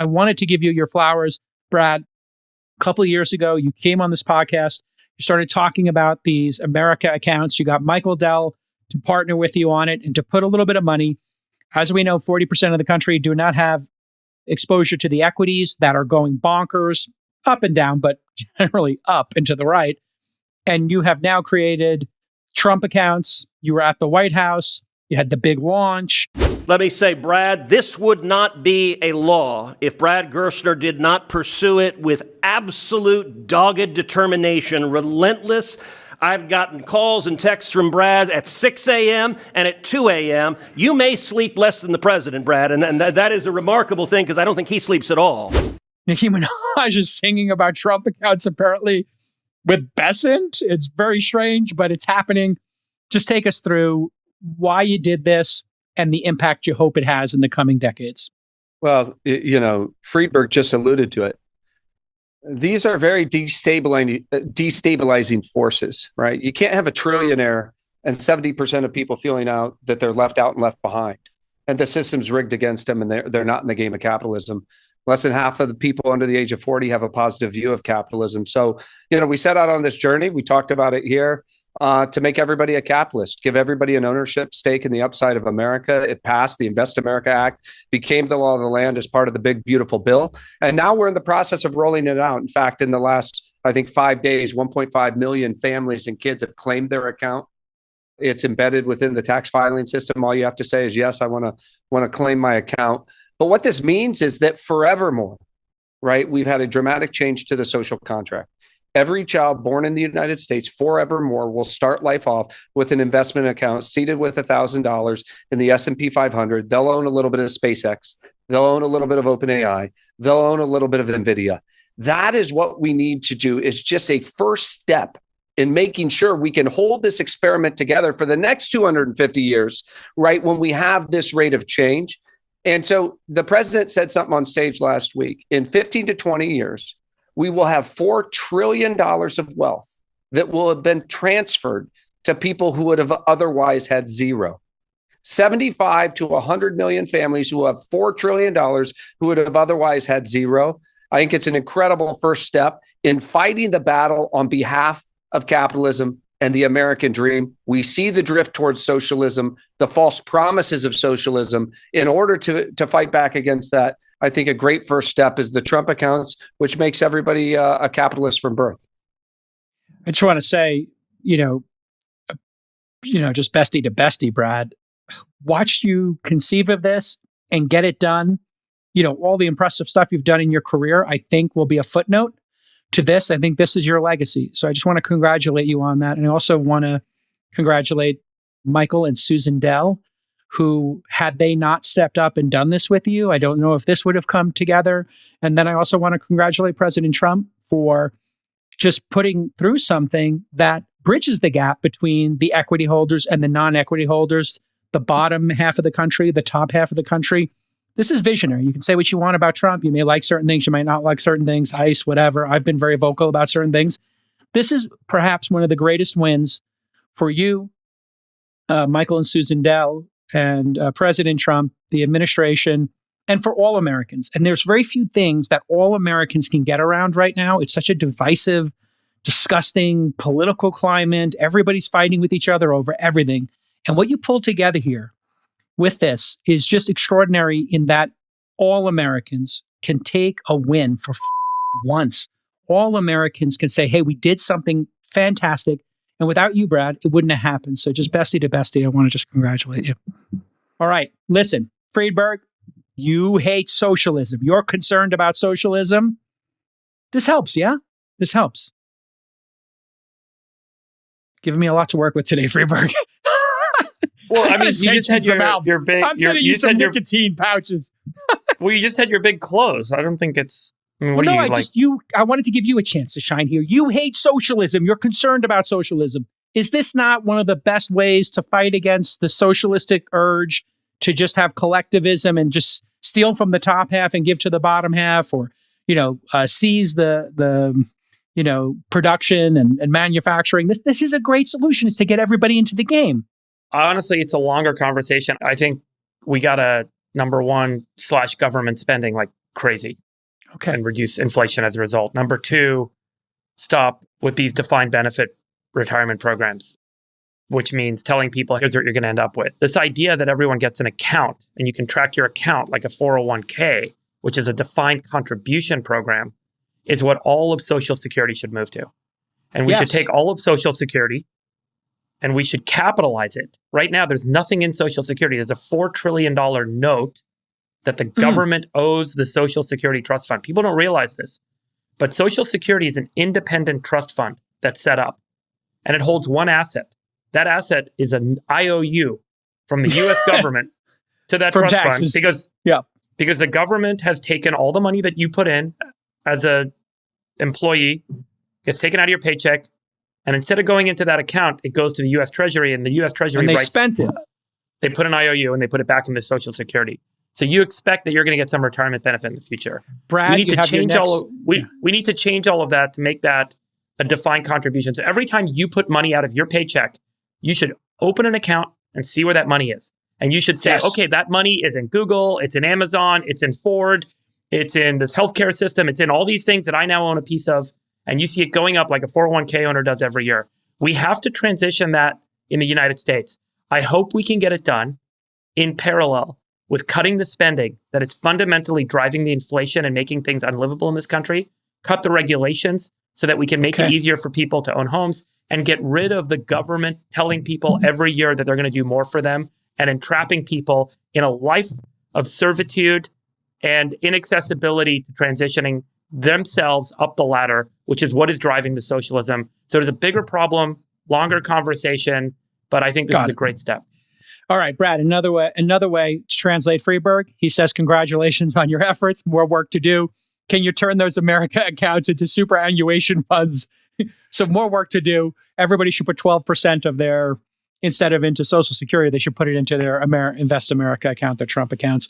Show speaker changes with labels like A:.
A: I wanted to give you your flowers, Brad. A couple of years ago, you came on this podcast. You started talking about these America accounts. You got Michael Dell to partner with you on it and to put a little bit of money. As we know, 40% of the country do not have exposure to the equities that are going bonkers, up and down, but generally up and to the right. And you have now created Trump accounts. You were at the White House. You had the big launch.
B: Let me say, Brad, this would not be a law if Brad Gerstner did not pursue it with absolute dogged determination, relentless. I've gotten calls and texts from Brad at 6 a.m. and at 2 a.m. You may sleep less than the president, Brad, and that is a remarkable thing because I don't think he sleeps at all.
A: Nicki Minaj is singing about Trump accounts apparently with Bessent. It's very strange, but it's happening. Just take us through why you did this and the impact you hope it has in the coming decades.
C: Well, Friedberg just alluded to it. These are very destabilizing forces, right? You can't have a trillionaire and 70% of people feeling out that they're left out and left behind, and the system's rigged against them, and they're not in the game of capitalism. Less than half of the people under the age of 40 have a positive view of capitalism. So, we set out on this journey. We talked about it here. To make everybody a capitalist, give everybody an ownership stake in the upside of America. It passed. The Invest America Act became the law of the land as part of the big, beautiful bill. And now we're in the process of rolling it out. In fact, in the last, 5 days, 1.5 million families and kids have claimed their account. It's embedded within the tax filing system. All you have to say is, yes, I want to claim my account. But what this means is that forevermore, right, we've had a dramatic change to the social contract. Every child born in the United States forevermore will start life off with an investment account seated with $1,000 in the S&P 500. They'll own a little bit of SpaceX. They'll own a little bit of OpenAI. They'll own a little bit of NVIDIA. That is what we need to do, is just a first step in making sure we can hold this experiment together for the next 250 years, right, when we have this rate of change. And so the president said something on stage last week. In 15 to 20 years, we will have $4 trillion of wealth that will have been transferred to people who would have otherwise had zero. 75 to 100 million families who have $4 trillion who would have otherwise had zero. I think it's an incredible first step in fighting the battle on behalf of capitalism and the American dream. We see the drift towards socialism, the false promises of socialism. In order to fight back against that, I think a great first step is the Trump accounts, which makes everybody a capitalist from birth.
A: I just want to say, just bestie to bestie, Brad, watched you conceive of this and get it done. All the impressive stuff you've done in your career, I think will be a footnote to this. I think this is your legacy. So I just want to congratulate you on that. And I also want to congratulate Michael and Susan Dell, who, had they not stepped up and done this with you, I don't know if this would have come together. And then I also want to congratulate President Trump for just putting through something that bridges the gap between the equity holders and the non-equity holders, the bottom half of the country, the top half of the country. This is visionary. You can say what you want about Trump. You may like certain things. You might not like certain things. ICE, whatever. I've been very vocal about certain things. This is perhaps one of the greatest wins for you, Michael and Susan Dell, and President Trump, the administration, and for all Americans. And there's very few things that all Americans can get around right now. It's such a divisive, disgusting political climate. Everybody's fighting with each other over everything. And what you pulled together here with this is just extraordinary, in that all Americans can take a win for once. All Americans can say, hey, we did something fantastic. And without you, Brad, it wouldn't have happened. So just bestie to bestie, I want to just congratulate you. All right, listen, Friedberg, you hate socialism. You're concerned about socialism. This helps, yeah? This helps. Giving me a lot to work with today, Friedberg.
D: Well, I mean, you just had your big...
A: I'm sending you some nicotine pouches.
D: Well, you just had your big close. I don't think it's...
A: I wanted to give you a chance to shine here. You hate socialism. You're concerned about socialism. Is this not one of the best ways to fight against the socialistic urge to just have collectivism and just steal from the top half and give to the bottom half, or, seize the production and manufacturing? This is a great solution, is to get everybody into the game.
D: Honestly, it's a longer conversation. I think we got to, number one, slash government spending. Like, crazy
A: Okay.
D: and reduce inflation as a result. Number two, stop with these defined benefit retirement programs, which means telling people, here's what you're going to end up with. This idea that everyone gets an account and you can track your account like a 401k, which is a defined contribution program, is what all of Social Security should move to. And we should take all of Social Security and we should capitalize it. Right now, there's nothing in Social Security. There's a $4 trillion note that the government owes the Social Security Trust Fund. People don't realize this, but Social Security is an independent trust fund that's set up, and it holds one asset. That asset is an IOU from the U.S. government to that trust fund because the government has taken all the money that you put in as a employee, gets taken out of your paycheck, and instead of going into that account, it goes to the U.S. Treasury, and the U.S. Treasury
A: and they spent it.
D: They put an IOU and they put it back into Social Security. So you expect that you're going to get some retirement benefit in the future.
A: Brad,
D: we need to change we need to change all of that to make that a defined contribution. So every time you put money out of your paycheck, you should open an account and see where that money is. And you should say, okay, that money is in Google, it's in Amazon, it's in Ford, it's in this healthcare system, it's in all these things that I now own a piece of. And you see it going up like a 401k owner does every year. We have to transition that in the United States. I hope we can get it done in parallel with cutting the spending that is fundamentally driving the inflation and making things unlivable in this country, cut the regulations so that we can make it easier for people to own homes, and get rid of the government telling people every year that they're going to do more for them and entrapping people in a life of servitude and inaccessibility to transitioning themselves up the ladder, which is what is driving the socialism. So there's a bigger problem, longer conversation, but I think this is a great step.
A: All right, Brad, another way to translate Freeberg. He says, congratulations on your efforts, more work to do. Can you turn those America accounts into superannuation funds? So more work to do. Everybody should put 12% of their, instead of into Social Security, they should put it into their Invest America account, their Trump accounts.